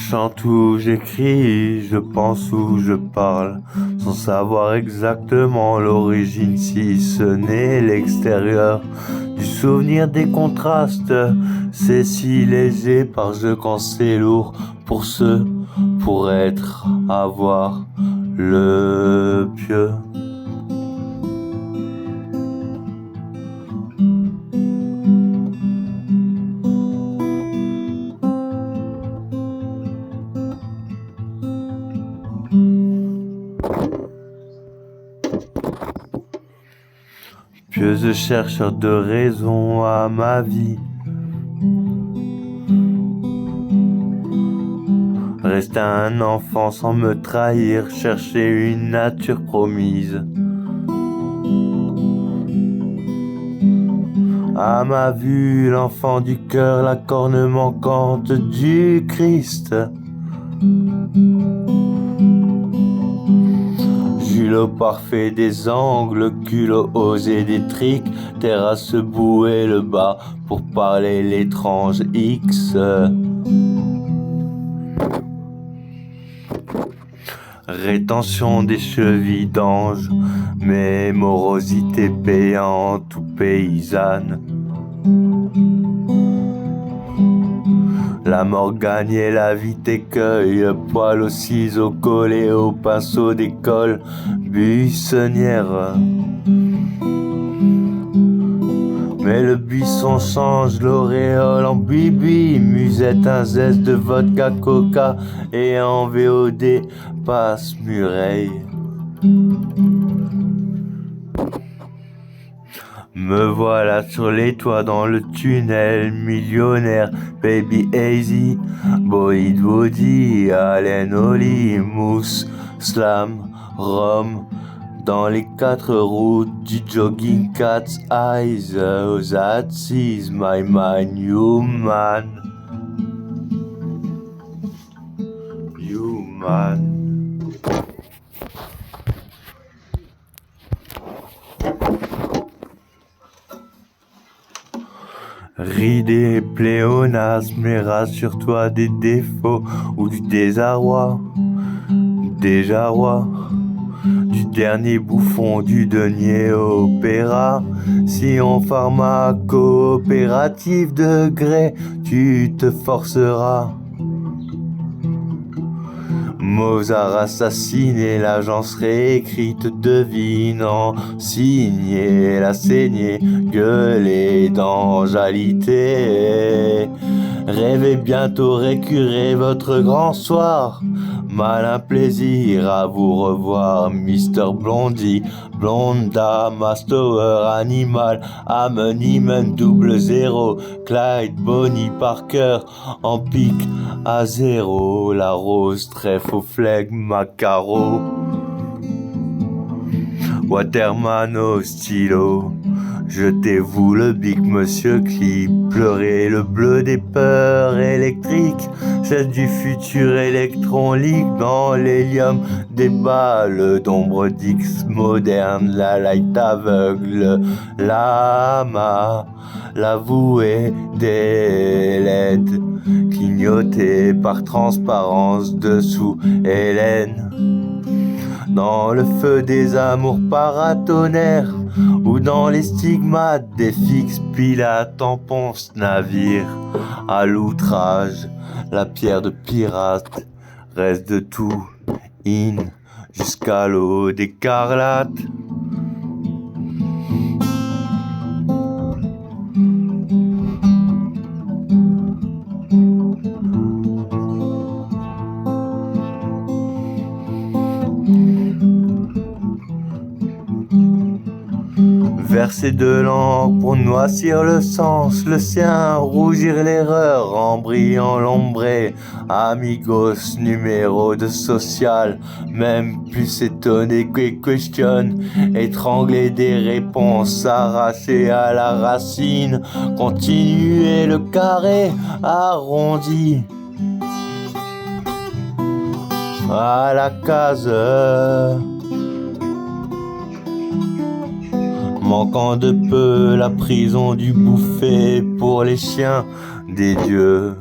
chante ou j'écris, je pense ou je parle, sans savoir exactement l'origine, si ce n'est l'extérieur du souvenir des contrastes. C'est si léger par jeu quand c'est lourd pour ceux, pour être, avoir le pieux. Pieux chercheur de raison à ma vie. Rester un enfant sans me trahir, chercher une nature promise. À ma vue, l'enfant du cœur, la corne manquante du Christ. Julot parfait des angles, culot osé des tricks, terrasse bouée le bas pour parler l'étrange X. Rétention des chevilles d'ange, mais morosité payante ou paysanne. La mort gagnait, la vie t'écueille, poil aux ciseaux collés au pinceau d'école buissonnière. Mais le buisson change l'auréole en bibi, musette, un zeste de vodka, coca et en VOD passe Mureille. Me voilà sur les toits dans le tunnel, millionnaire, baby hazy, boy body, Allen Oli, mousse, slam, rhum, dans les quatre routes du jogging cat's eyes, that is my mind, human. Ridé, pléonasme, mais rassure-toi des défauts ou du désarroi, déjà roi, du dernier bouffon du denier opéra. Si on pharmacoopérative de gré, tu te forceras. Mozart assassiné, l'agence réécrite devinant, signé, la saignée, gueulée d'angalité. Rêvez bientôt récurer votre grand soir. Malin plaisir à vous revoir, Mr. Blondie, Blonda, Mastower, Animal, Amenimen, 00, Clyde, Bonnie, Parker, en pique à 0, la rose, trèfle au flegme, Macaro, Waterman au stylo. Jetez-vous le bic, monsieur Clip, pleurez le bleu des peurs électriques, celle du futur électron ligue dans l'hélium des balles d'ombre d'X moderne, la light aveugle, l'ama, l'avoué des LED, clignoté par transparence dessous Hélène. Dans le feu des amours paratonnerres, ou dans les stigmates des fixes pilates en ponce navire, à l'outrage, la pierre de pirate reste de tout, in, jusqu'à l'eau d'écarlate. Verser de l'encre pour noircir le sens, le sien, rougir l'erreur en brillant l'ombré. Amigos, numéro de social, même plus étonné que question, étrangler des réponses arrachées à la racine, continuer le carré arrondi à la case. Manquant de peu la prison du bouffet pour les chiens des dieux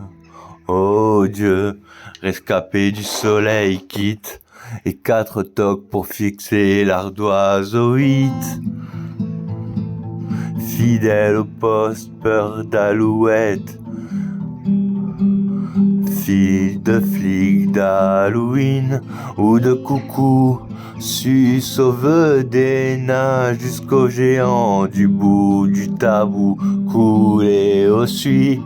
Oh Dieu, rescapé du soleil quitte, et 4 toques pour fixer l'ardoise au 8. Fidèle au poste, peur d'alouette, fille de flic d'Halloween ou de coucou, su sauve des nains jusqu'au géant du bout du tabou, couler au suie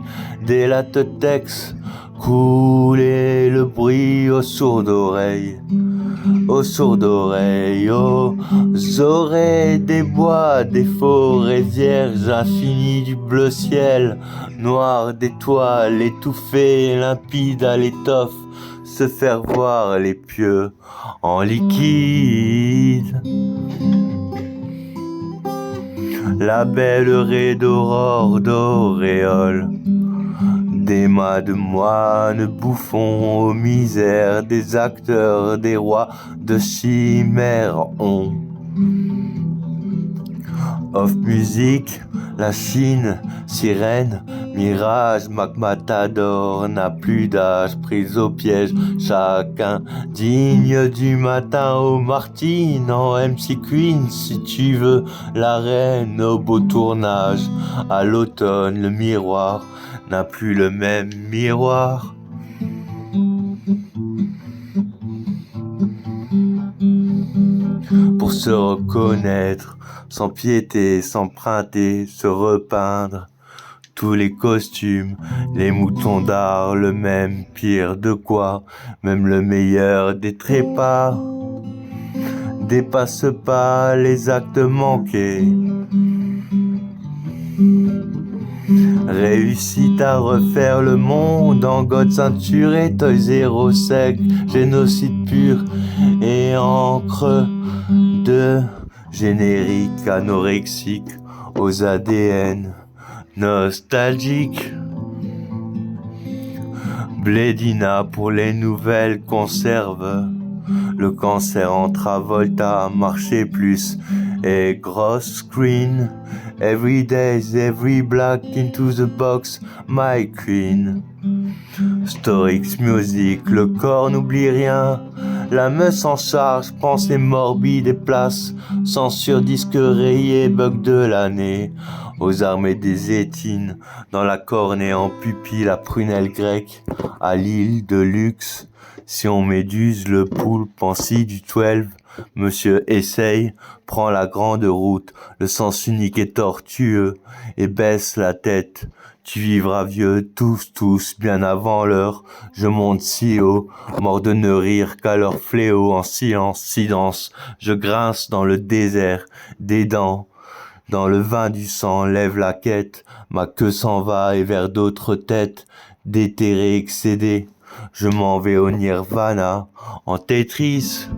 des latex, couler le bruit aux sourdes oreilles. Aux sourdes oreilles, aux oreilles des bois, des forêts vierges infinies du bleu ciel, noir d'étoiles, étouffées, limpides à l'étoffe, se faire voir les pieux en liquide. La belle raie d'aurore d'auréole, des mâts de moines bouffons aux misères des acteurs, des rois de chimères ont. Off music, la Chine, sirène, mirage, Mac Matador n'a plus d'âge, prise au piège, chacun digne du matin au Martine, en MC Queen si tu veux, la reine au beau tournage, à l'automne le miroir n'a plus le même miroir. Pour se reconnaître, s'empiéter, s'emprunter, se repeindre, tous les costumes, les moutons d'art, le même pire de quoi, même le meilleur des trépas, dépasse pas les actes manqués. Réussit à refaire le monde en God ceinturé, Toy Zero sec, génocide pur et encre de générique anorexique aux ADN nostalgiques. Blédina pour les nouvelles conserves, le cancer en Travolta, marcher plus et grosse screen. Every day's every black into the box, my queen. Storix music, le corps n'oublie rien. La meuse en charge, pensée morbide et place. Censure disque rayé, bug de l'année. Aux armées des étines, dans la cornée en pupille, la prunelle grecque. À l'île de luxe, si on méduse le poulpe pensi du 12. Monsieur essaye, prend la grande route, le sens unique est tortueux, et baisse la tête. Tu vivras vieux, tous, bien avant l'heure. Je monte si haut, mort de ne rire qu'à leur fléau, en silence. Je grince dans le désert, des dents. Dans le vin du sang, lève la quête. Ma queue s'en va et vers d'autres têtes, déterrées, excédées. Je m'en vais au nirvana, en Tetris.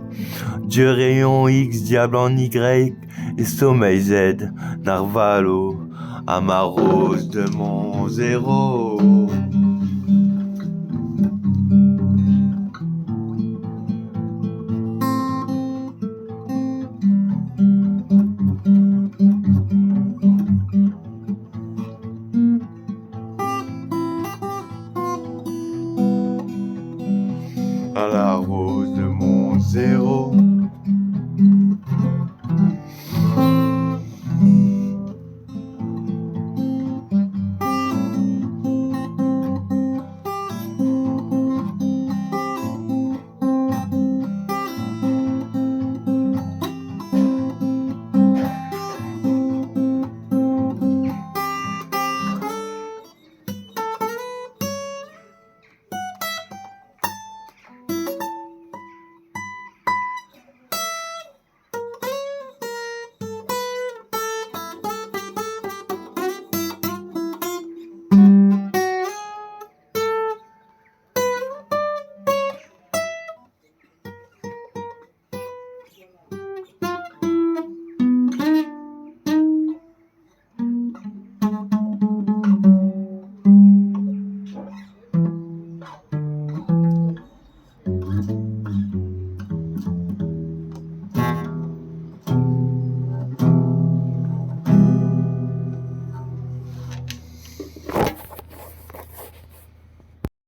Dieu rayon X, diable en Y, et sommeil Z, Narvalo, à ma rose de mon zéro. À la rose.